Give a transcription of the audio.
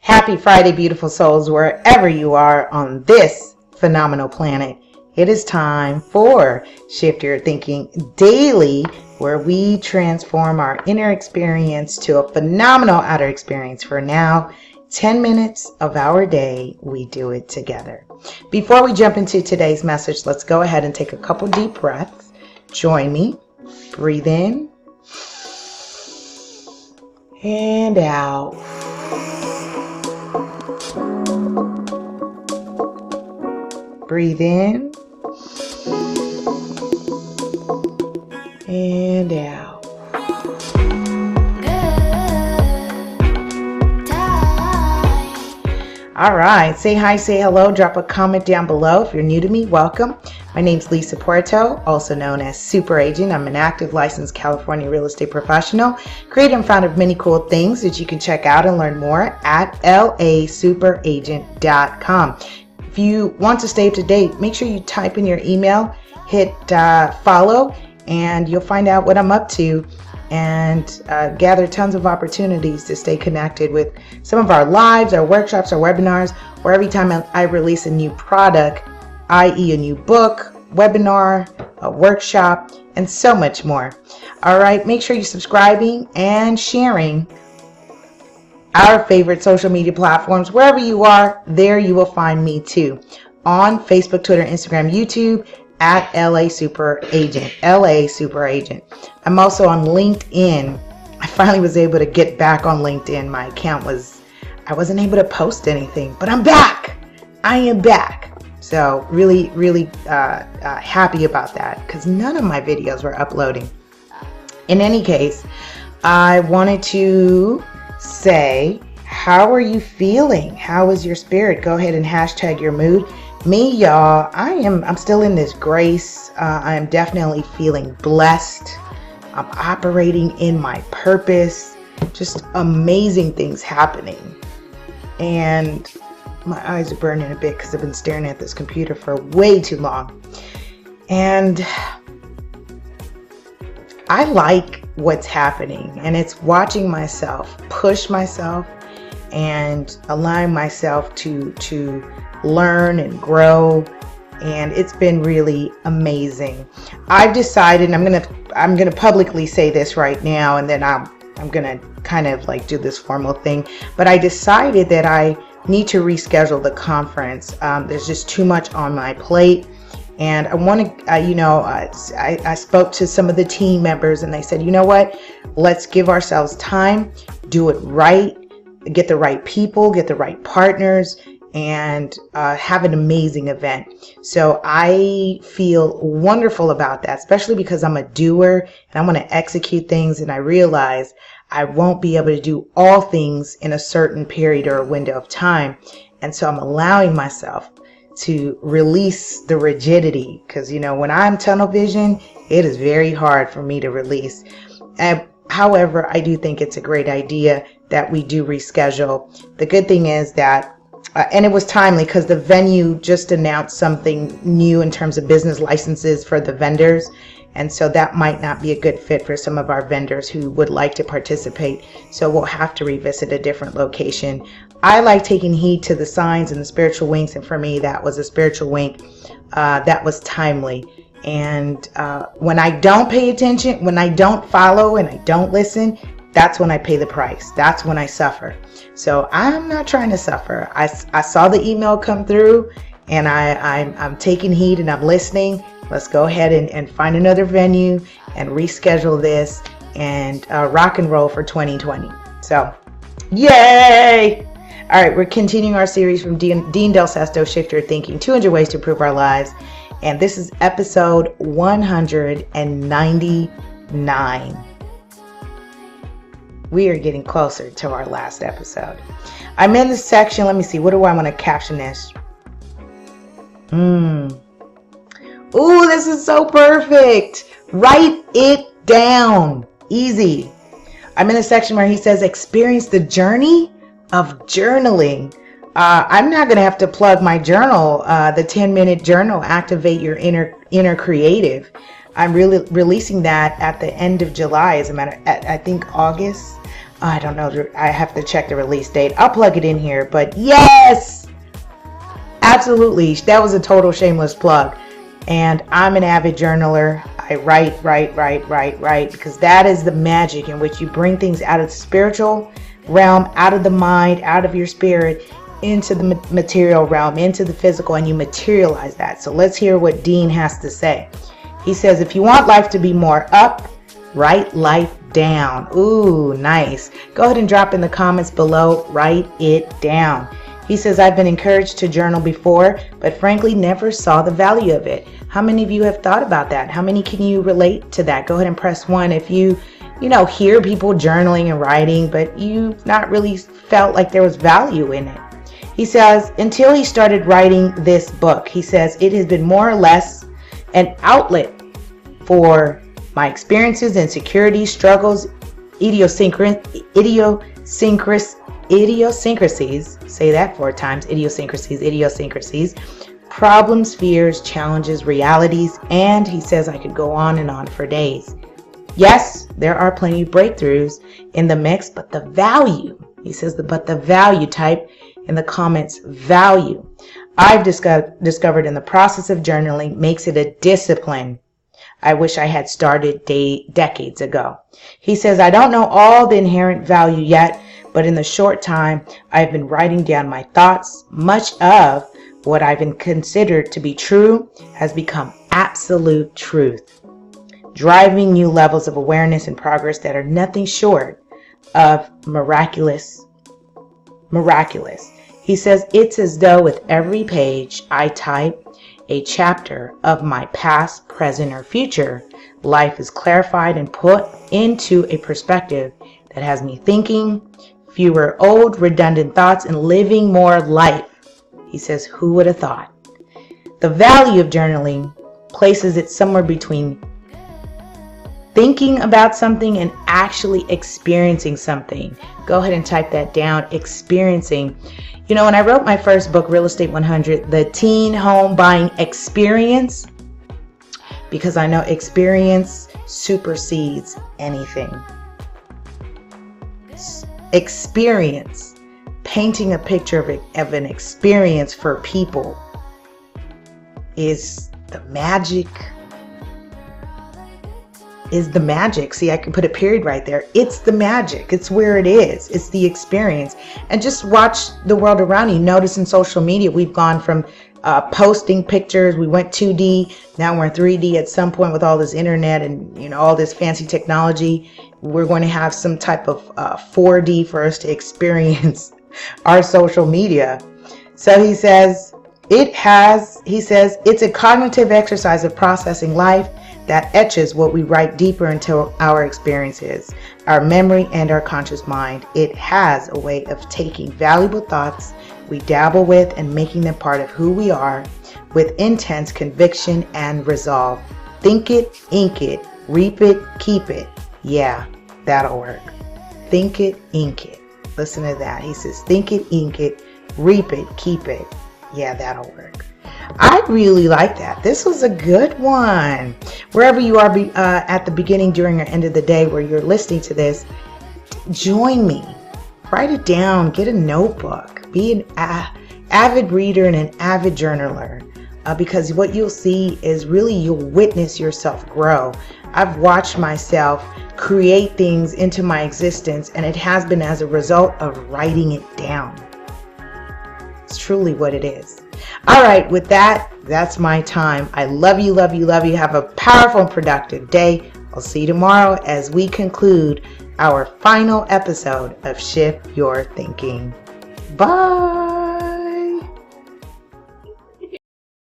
Happy Friday, beautiful souls, wherever you are on this phenomenal planet. It is time for Shift Your Thinking Daily, where we transform our inner experience to a phenomenal outer experience. For now, 10 minutes of our day, we do it together. Before we jump into today's message, let's go ahead and take a couple deep breaths. Join me. Breathe in and out. Breathe in and out. All right, say hi, say hello, drop a comment down below. If you're new to me, welcome. My name's Puerto, also known as Super Agent. I'm an active licensed California real estate professional, creator and founder of many cool things that you can check out and learn more at lasuperagent.com. If you want to stay up to date, make sure you type in your email, hit follow, and you'll find out what I'm up to and gather tons of opportunities to stay connected with some of our lives, our workshops, our webinars, or every time I release a new product, i.e. a new book, webinar, a workshop, and so much more. All right, make sure you're subscribing and sharing our favorite social media platforms. Wherever you are, there you will find me too. On Facebook, Twitter, Instagram, YouTube, at LA Super Agent. LA Super Agent. I'm also on LinkedIn. I finally was able to get back on LinkedIn. My account I wasn't able to post anything, but I'm back. I am back. So really happy about that because none of my videos were uploading. In any case, I wanted to say, how are you feeling? How is your spirit? Go ahead and hashtag your mood. Me, y'all, I'm still in this grace. I am definitely feeling blessed. I'm operating in my purpose. Just amazing things happening. And my eyes are burning a bit because I've been staring at this computer for way too long. And I like what's happening, and it's watching myself push myself and allowing myself to learn and grow, and it's been really amazing. I've decided, and I'm gonna publicly say this right now, and then I'm gonna kind of like do this formal thing, but I decided that I need to reschedule the conference. There's just too much on my plate. And I want to, I spoke to some of the team members and they said, you know what, let's give ourselves time, do it right, get the right people, get the right partners, and have an amazing event. So I feel wonderful about that, especially because I'm a doer and I want to execute things, and I realize I won't be able to do all things in a certain period or a window of time. And so I'm allowing myself to release the rigidity, because when I'm tunnel vision, it is very hard for me to release. However, I do think it's a great idea that we do reschedule. The good thing is that and it was timely because the venue just announced something new in terms of business licenses for the vendors, and so that might not be a good fit for some of our vendors who would like to participate. So we'll have to revisit a different location. I like taking heed to the signs and the spiritual winks, and for me that was a spiritual wink that was timely. And when I don't pay attention, when I don't follow and I don't listen, that's when I pay the price. That's when I suffer. So I'm not trying to suffer. I saw the email come through, and I'm taking heed and I'm listening. Let's go ahead and find another venue and reschedule this and rock and roll for 2020. So, yay! All right, we're continuing our series from Dean Del Sesto, Shift Your Thinking, 200 Ways to Improve Our Lives. And this is episode 199. We are getting closer to our last episode. I'm in the section, let me see, what do I want to caption this? Ooh, this is so perfect. Write it down. Easy. I'm in a section where he says, experience the journey of journaling. I'm not going to have to plug my journal, the 10-minute journal, Activate Your Inner Creative. I'm really releasing that at the end of July, as a matter, I think August. I don't know. I have to check the release date. I'll plug it in here. But yes, absolutely. That was a total shameless plug. And I'm an avid journaler. I write, because that is the magic in which you bring things out of the spiritual realm, out of the mind, out of your spirit, into the material realm, into the physical, and you materialize that. So let's hear what Dean has to say. He says, if you want life to be more up, write life down. Ooh, nice. Go ahead and drop in the comments below. Write it down. He says, I've been encouraged to journal before, but frankly never saw the value of it. How many of you have thought about that? How many can you relate to that? Go ahead and press 1 if you hear people journaling and writing, but you've not really felt like there was value in it. He says, until he started writing this book, he says, it has been more or less an outlet for my experiences, insecurities, struggles, idiosyncrasies, say that 4 times, idiosyncrasies, problems, fears, challenges, realities, and he says I could go on and on for days. Yes, there are plenty of breakthroughs in the mix, but the value, he says, but the value, type in the comments, value, I've discovered in the process of journaling makes it a discipline I wish I had started decades ago. He says, I don't know all the inherent value yet, but in the short time I've been writing down my thoughts, much of what I've considered to be true has become absolute truth, driving new levels of awareness and progress that are nothing short of miraculous. He says, it's as though with every page I type a chapter of my past, present, or future, life is clarified and put into a perspective that has me thinking fewer old, redundant thoughts and living more life. He says, who would have thought? The value of journaling places it somewhere between thinking about something and actually experiencing something. Go ahead and type that down, experiencing. When I wrote my first book, Real Estate 100, the teen home buying experience, because I know experience supersedes anything. Experience, painting a picture of an experience for people is the magic. See, I can put a period right there. It's the magic. It's where it is. It's the experience. And just watch the world around you. Notice in social media, we've gone from posting pictures. We went 2D. Now we're 3D at some point with all this internet and, all this fancy technology. We're going to have some type of 4D for us to experience our social media. So he says, it's a cognitive exercise of processing life that etches what we write deeper into our experiences, our memory, and our conscious mind. It has a way of taking valuable thoughts we dabble with and making them part of who we are with intense conviction and resolve. Think it, ink it, reap it, keep it. Yeah, that'll work. Think it, ink it. Listen to that. He says, think it, ink it, reap it, keep it. Yeah, that'll work. I really like that. This was a good one. Wherever you are at the beginning, during, or end of the day where you're listening to this, join me. Write it down. Get a notebook. Be an avid reader and an avid journaler. Because what you'll see is really you'll witness yourself grow. I've watched myself create things into my existence, and it has been as a result of writing it down. It's truly what it is. All right, with that, that's my time. I love you, love you, love you. Have a powerful and productive day. I'll see you tomorrow as we conclude our final episode of Shift Your Thinking. Bye.